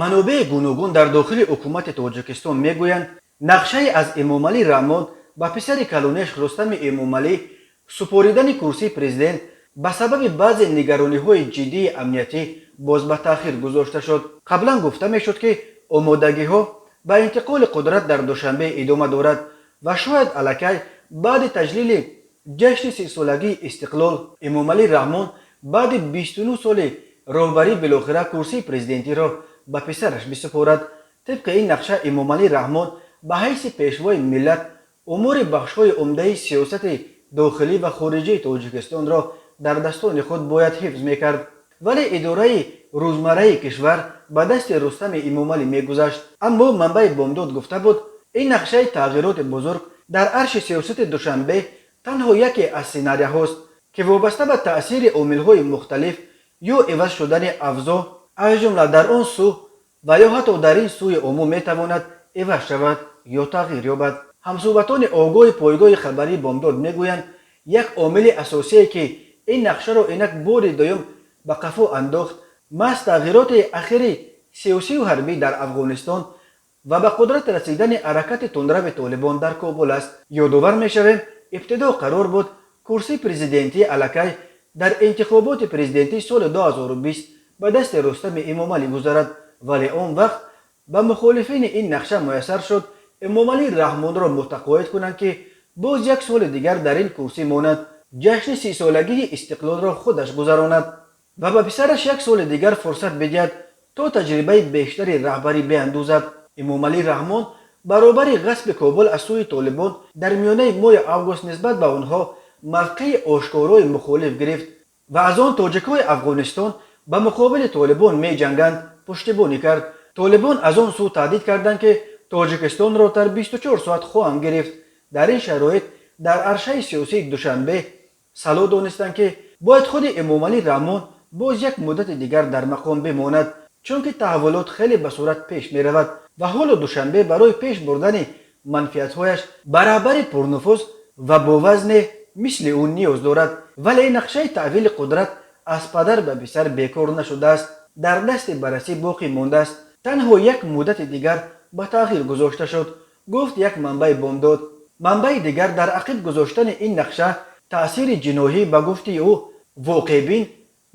منابع گوناگون در داخل حکومت تاجیکستان میگویند نقشه از امامعلی رحمان با پسر کلونش رستم امامعلی سپریدن کرسی پرزیدنت به سبب بعضی نگرانی‌های جدی امنیتی باز به تأخیر گذاشته شد. قبلا گفته میشد که آمادگی‌ها به انتقال قدرت در دوشنبه ادامه دارد و شاید الکی بعد تجلیل جشن 30 سالگی استقلال امامعلی رحمان بعد 29 سال راهبری بالاخره کرسی پرزیدنتی را به پسرش بسپارد. طبق این نقشه امامعلی رحمان به حیث پیشوای ملت امور بخش‌های عمده سیاست داخلی و خارجی تاجیکستان را در دستان خود باید حفظ میکرد، ولی اداره روزمره کشور به دست رستم امامعلی میگذشت. اما منبع بامداد گفته بود این نقشه تغییرات بزرگ در عرش سیاست دوشنبه تنها یکی از سناریوهاست که وابسته به تأثیر عامل‌های مختلف یا عوض شدن اوضاع از جمله در آن سو و یا حتی در این سوی عموم میتواند عوض شود یا تغییر یابد. همصحبتان آگاه پایگاه خبری بامداد میگویند یک عامل اساسی که این نقشه را اینک بار دوم به قفا انداخت محض تغییرات اخیر سیاسی و حربی در افغانستان و به قدرت رسیدن حرکت تندرو طالبان در کابل است. یادآور میشویم ابتدا قرار بود کرسی پرزیدنتی الکی در انتخابات پرزیدنتی سال 2020 به دست رستم امامعلی گذرد، ولی آن وقت به مخالفین این نقشه میسر شد امامعلی رحمان را متقاعد کنند که باز یک سال دیگر در این کرسی ماند، جشن 30 سالگی استقلال را خودش گذراند و به پسرش یک سال دیگر فرصت بدهد تا تجربه بیشتری رهبری بیندوزد. امامعلی رحمان برابر غصب کابل از سوی طالبان در میانه ماه آگوست نسبت به آنها موقع آشکارای مخالف گرفت و از آن تاجیک‌های افغانستان به مقابل طالبان می جنگند پشتیبانی کرد. طالبان از آن سو تهدید کردند که تاجیکستان را در 24 ساعت خواهند گرفت. در این شرایط در عرصه سیاسی دوشنبه صلاح دانستند که باید خود امامعلی رحمان باز یک مدت دیگر در مقام بماند، چون که تحولات خیلی به سرعت پیش می رود و حال دوشنبه برای پیش بردن منفعت‌هایش برابر پرنفوذ و با وزن مثل اون نیاز دارد. ولی نقشه تحویل قدرت از پدر به پسر بیکار نشده است، در دست بررسی باقی مانده است، تنها یک مدت دیگر به تأخیر گذاشته شد، گفت یک منبع بامداد. منبع دیگر در عقب گذاشتن این نقشه تأثیر جناحی به گفته او واقع بین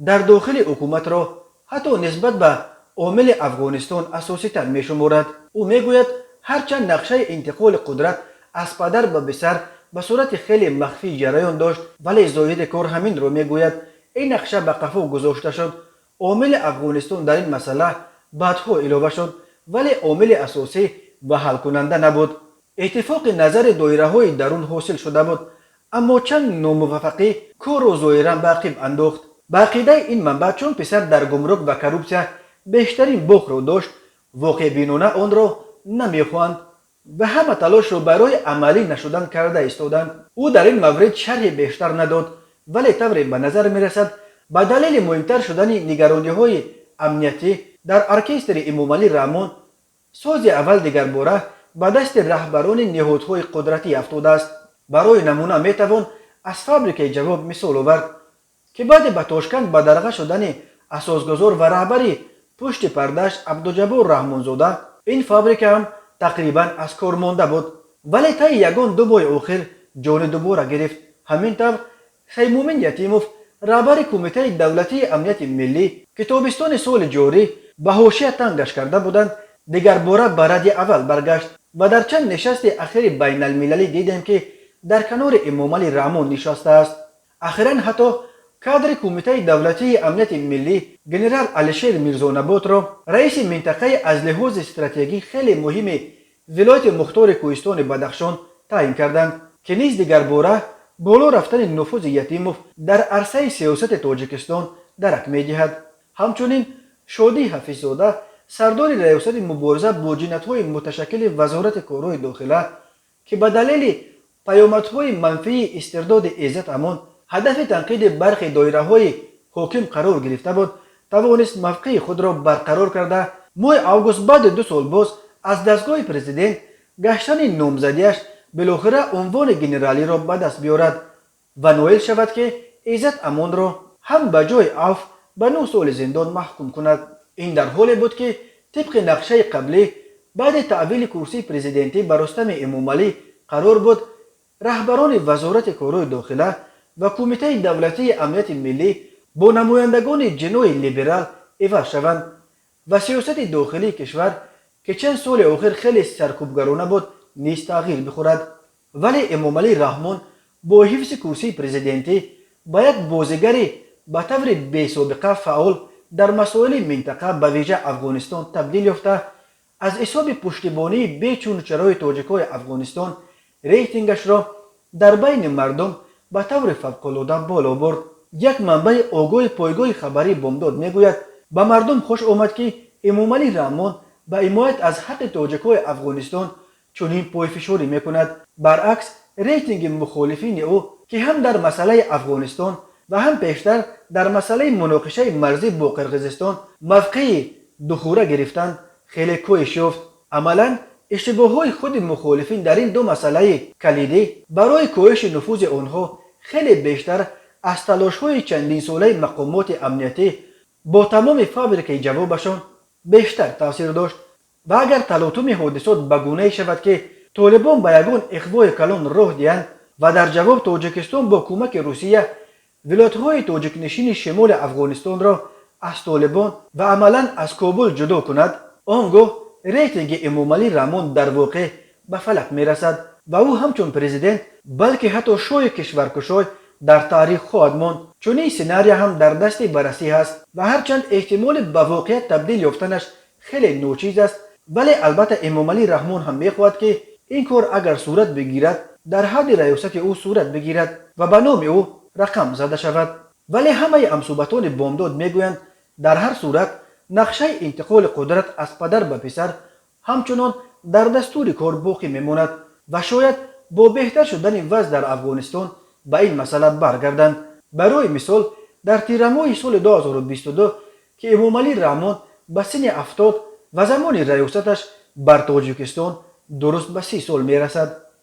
در داخل حکومت را حتی نسبت به عامل افغانستان اساسی تر می شمارد. او میگوید هرچند نقشه انتقال قدرت از پدر به پسر به صورت خیلی مخفی جریان داشت، ولی زاهد کار همین رو میگوید این نقشه به قفا گذاشته شد. عامل افغانستان در این مسئله بعدها علاوه شد، ولی عامل اساسی و حل کننده نبود. اتفاق نظر دایره های درون حاصل شده بود، اما چند ناموفقی کار و ظاهرا به عقب انداخت. به عقیده این منبع چون پسر در گمرک و کروپسیا بیشترین باغ را داشت، واقع بینانه آن را نمیخواند و همه تلاش را برای عملی نشدن کرده ایستادند. او در این مورد شرح بیشتر نداد، ولی طوری به نظر میرسد به دلیل مهمتر شدن نگرانی‌های امنیتی در ارکستر امامعلی رحمان ساز اول دیگر باره به دست رهبران نهادهای قدرتی افتاده است. برای نمونه میتوان از فابریکه جواب مثال آورد که بعد به تاشکند به درغه شدن اساسگذار و رهبری پشت پردهش عبدالجبار رحمانزاده این فابریکه هم تقریبا از کار مانده بود، ولی طی یگان 2 ماه آخر جان دوباره گرفت. همینطور شیخ مومن یتیموف رهبر کمیته دولتی امنیت ملی که تابستان سال جاری به حاشیه تنگش کرده بودند دیگر باره به رد اول برگشت و در چند نشست اخیر بین المللی دیدیم که در کنار امامعلی رحمان نشسته است. اخیراً حتی کادر کمیته دولتی امنیت ملی جنرال علیشیر میرزانبات را رئیس منطقه از لحاظ استراتژیک خیلی مهم ولایت مختار کوهستان بدخشان تعیین کردند که نیز دیگر باره بالا رفتن نفوذ یتیموف در عرصه سیاست تاجیکستان درک می‌دهد. همچنین شادی حفیظزاده سردار ریاست مبارزه با جنایت‌های متشکل وزارت کارهای داخله که به دلیل پیامدهای منفی استرداد عزت امان هدف تنقید برخی دایره‌های حاکم قرار گرفته بود، توانست موقع خود را برقرار کرده ماه آگوست بعد 2 سال باز از دستگاه پرزیدنت گشتن نامزدیش بالاخره عنوان گنرالی را به دست بیارد و نایل شود که عزت امان را هم به جای عفو به 9 سال زندان محکوم کند. این در حالی بود که طبق نقشه قبلی بعد تحویل کرسی پرزیدنتی به رستم امومالی قرار بود رهبران وزارت کارهای داخله و کمیته دولتی امنیت ملی با نمایندگان جنوی لیبرال عوض شوند و سیاست داخلی کشور که چند سال آخر خیلی سرکوبگرانه بود نیز تغییر بخورد. ولی امومالی رحمان با حفظ کرسی پرزیدنتی با یک بازیگری به طور بی‌سابقه فعال در مسائل منطقه به ویژه افغانستان تبدیل یافته از حساب پشتیبانی بیچون چرای تاجیکای افغانستان ریتینگش را در بین مردم به طور فوق‌العاده بالا برد. یک منبع آگاه پایگاه خبری بامداد میگوید به مردم خوش آمد که امومالی رحمان به حمایت از حق تاجیکای افغانستان چنین پایفشاری میکند. برعکس ریتینگ مخالفین او که هم در مسئله افغانستان و هم پیشتر در مسئله مناقشه مرزی با قرقیزستان موقع دخوره گرفتند خیلی کاهش یافت. عملا اشتباههای خود مخالفین در این دو مسئله کلیدی برای کاهش نفوذ آنها خیلی بیشتر از تلاش‌های چندین ساله مقامات امنیتی با تمام فابریکه جوابشان بیشتر تاثیر داشت و اگر تلاطم حادثات به گونه‌ای شود که طالبان به یگان اخوای کلان راه دهند و در جواب تاجیکستان با کمک روسیه ولایت‌های تاجیک نشین شمال افغانستان را از طالبان و عملاً از کابل جدا کند، آنگاه ریتینگ امومالی رحمان در واقع به فلک میرسد و او همچون پرزیدنت بلکه حتی شاه کشورکشای در تاریخ خواهد ماند. چون این سناریو هم در دست بررسی است و هرچند احتمال به واقعیت تبدیل یافتنش خیلی ناچیز است، ولی البته امومالی رحمان هم میخواهد که این کار اگر صورت بگیرد در حد ریاست او صورت بگیرد و به نام او رقم زده شود. ولی همه امصوبتان بامداد میگویند در هر صورت نقشه انتقال قدرت از پدر به پسر همچنان در دستور کار باقی میماند و شاید با بهتر شدن وضع در افغانستان به این مسئله برگردند. برای مثال در تیر ماه سال 2022 که امومالی رحمان به سن 70 و زمان ریاستش بر تاجیکستان درست به 30 سال میرسد.